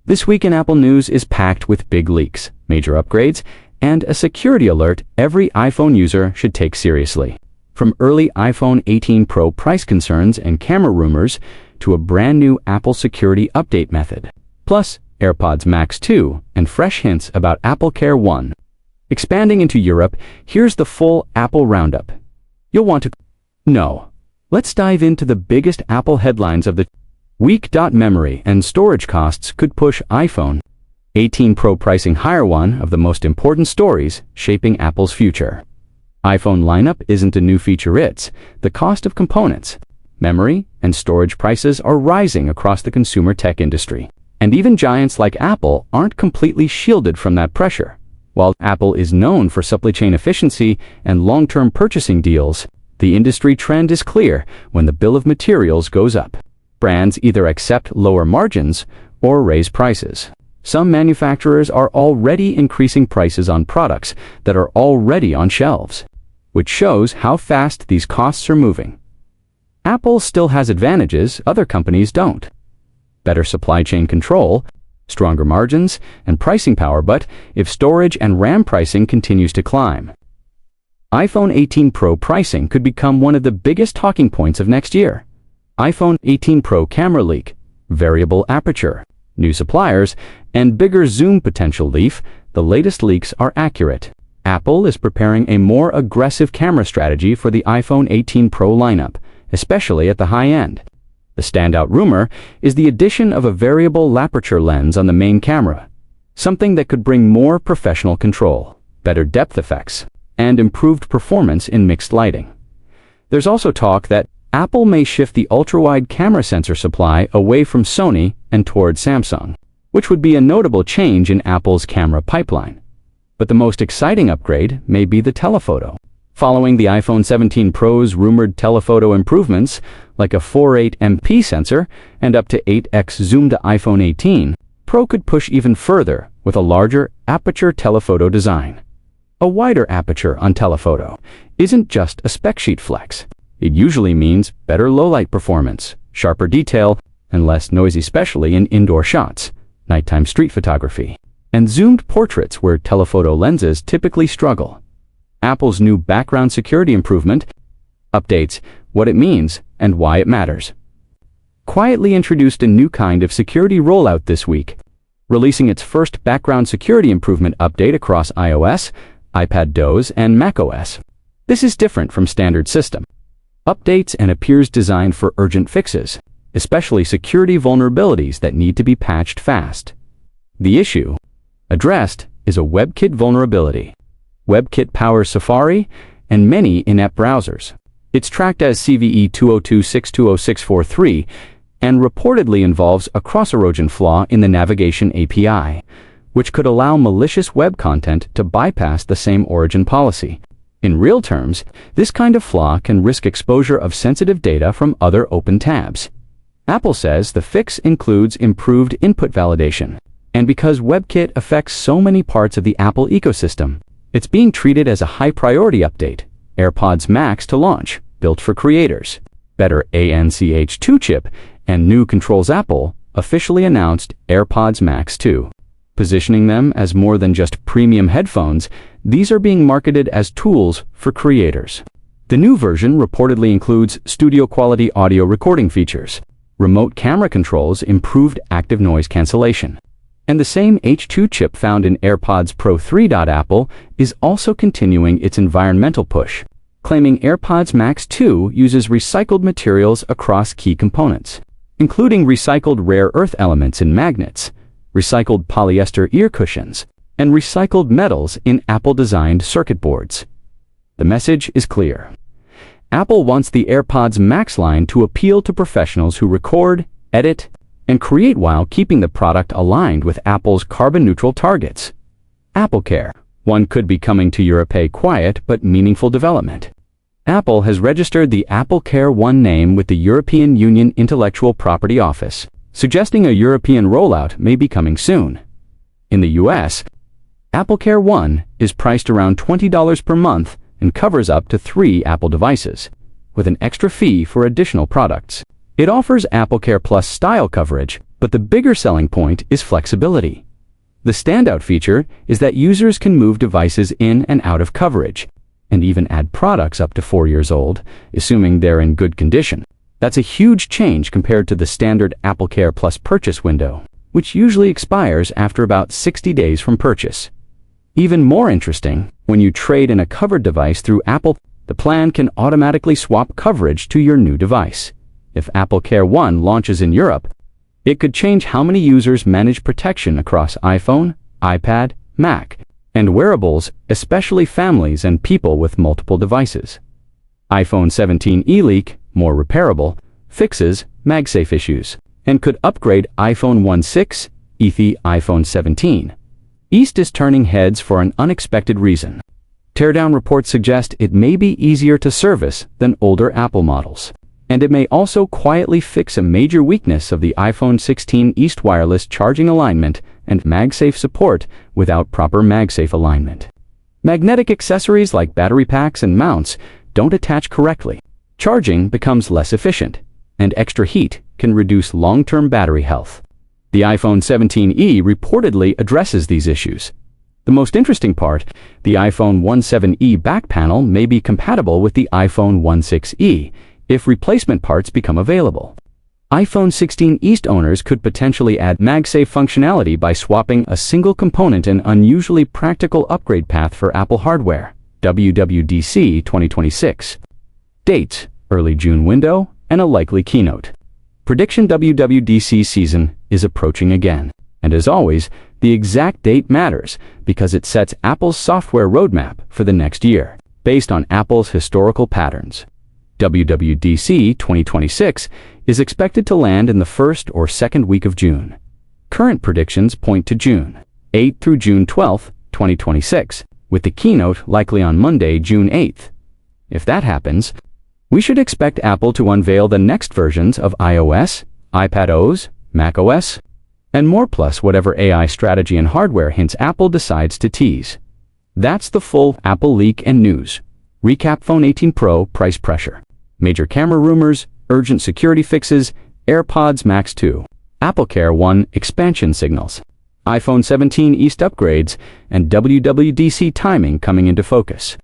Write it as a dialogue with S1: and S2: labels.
S1: This week in Apple news is packed with big leaks, major upgrades, and a security alert every iPhone user should take seriously. From early iPhone 18 Pro price concerns and camera rumors to a brand new Apple security update method. Plus, AirPods Max 2 and fresh hints about AppleCare 1. Expanding into Europe, here's the full Apple roundup. You'll want to know. Let's dive into the biggest Apple headlines of the week. Memory and storage costs could push iPhone 18 Pro pricing higher. One of the most important stories shaping Apple's future. iPhone lineup isn't a new feature, it's the cost of components. Memory and storage prices are rising across the consumer tech industry. And even giants like Apple aren't completely shielded from that pressure. While Apple is known for supply chain efficiency and long-term purchasing deals, the industry trend is clear when the bill of materials goes up. Brands either accept lower margins or raise prices. Some manufacturers are already increasing prices on products that are already on shelves, which shows how fast these costs are moving. Apple still has advantages other companies don't. Better supply chain control, stronger margins, and pricing power, but if storage and RAM pricing continues to climb, iPhone 18 Pro pricing could become one of the biggest talking points of next year. iPhone 18 Pro camera leak, variable aperture, new suppliers, and bigger zoom potential. The latest leaks are accurate. Apple is preparing a more aggressive camera strategy for the iPhone 18 Pro lineup, especially at the high end. The standout rumor is the addition of a variable aperture lens on the main camera, something that could bring more professional control, better depth effects, and improved performance in mixed lighting. There's also talk that Apple may shift the ultra-wide camera sensor supply away from Sony and toward Samsung, which would be a notable change in Apple's camera pipeline. But the most exciting upgrade may be the telephoto. Following the iPhone 17 Pro's rumored telephoto improvements, like a 4.8 MP sensor and up to 8x zoom, to iPhone 18 Pro could push even further with a larger aperture telephoto design. A wider aperture on telephoto isn't just a spec sheet flex. It usually means better low-light performance, sharper detail, and less noise, especially in indoor shots, nighttime street photography, and zoomed portraits where telephoto lenses typically struggle. Apple's new background security improvement updates what it means and why it matters. Quietly introduced a new kind of security rollout this week, releasing its first background security improvement update across iOS, iPadOS, and macOS. This is different from standard system updates and appears designed for urgent fixes, especially security vulnerabilities that need to be patched fast. The issue addressed is a WebKit vulnerability. WebKit powers Safari and many in-app browsers. It's tracked as CVE 202.620.643 and reportedly involves a cross-erosion flaw in the navigation API, which could allow malicious web content to bypass the same origin policy. In real terms, this kind of flaw can risk exposure of sensitive data from other open tabs. Apple says the fix includes improved input validation, and because WebKit affects so many parts of the Apple ecosystem, it's being treated as a high-priority update. AirPods Max to launch, built for creators, better ANCH2 chip, and new controls. Apple officially announced AirPods Max 2. Positioning them as more than just premium headphones, these are being marketed as tools for creators. The new version reportedly includes studio-quality audio recording features, remote camera controls, improved active noise cancellation, and the same H2 chip found in AirPods Pro 3. Apple is also continuing its environmental push, claiming AirPods Max 2 uses recycled materials across key components, including recycled rare earth elements in magnets, recycled polyester ear cushions, and recycled metals in Apple-designed circuit boards. The message is clear. Apple wants the AirPods Max line to appeal to professionals who record, edit, and create while keeping the product aligned with Apple's carbon-neutral targets. AppleCare 1 could be coming to Europe, a quiet but meaningful development. Apple has registered the AppleCare 1 name with the European Union Intellectual Property Office, suggesting a European rollout may be coming soon. In the US, AppleCare 1 is priced around $20 per month and covers up to 3 Apple devices, with an extra fee for additional products. It offers AppleCare Plus style coverage, but But the bigger selling point is flexibility. The standout feature is that users can move devices in and out of coverage, and even add products up to 4 years old, assuming they're in good condition. That's a huge change compared to the standard AppleCare Plus purchase window, which usually expires after about 60 days from purchase. Even more interesting, when you trade in a covered device through Apple, the plan can automatically swap coverage to your new device. If AppleCare One launches in Europe, it could change how many users manage protection across iPhone, iPad, Mac, and wearables, especially families and people with multiple devices. iPhone 17e leak, more repairable, fixes MagSafe issues, and could upgrade iPhone 16, iPhone 17. East is turning heads for an unexpected reason. Teardown reports suggest it may be easier to service than older Apple models. And it may also quietly fix a major weakness of the iPhone 16 East wireless charging alignment and MagSafe support without proper MagSafe alignment. Magnetic accessories like battery packs and mounts don't attach correctly. Charging becomes less efficient, and extra heat can reduce long-term battery health. The iPhone 17e reportedly addresses these issues. The most interesting part, the iPhone 17e back panel may be compatible with the iPhone 16e if replacement parts become available. iPhone 16 East owners could potentially add MagSafe functionality by swapping a single component, an unusually practical upgrade path for Apple hardware. WWDC 2026. Dates: early June window and a likely keynote. Prediction: WWDC season is approaching again. And as always, the exact date matters because it sets Apple's software roadmap for the next year, based on Apple's historical patterns. WWDC 2026 is expected to land in the first or second week of June. Current predictions point to June 8 through June 12, 2026, with the keynote likely on Monday, June 8th. If that happens, we should expect Apple to unveil the next versions of iOS, iPadOS, macOS, and more, plus whatever AI strategy and hardware hints Apple decides to tease. That's the full Apple leak and news. Recap: Phone 18 Pro price pressure, major camera rumors, urgent security fixes, AirPods Max 2, AppleCare One expansion signals, iPhone 17 East upgrades, and WWDC timing coming into focus.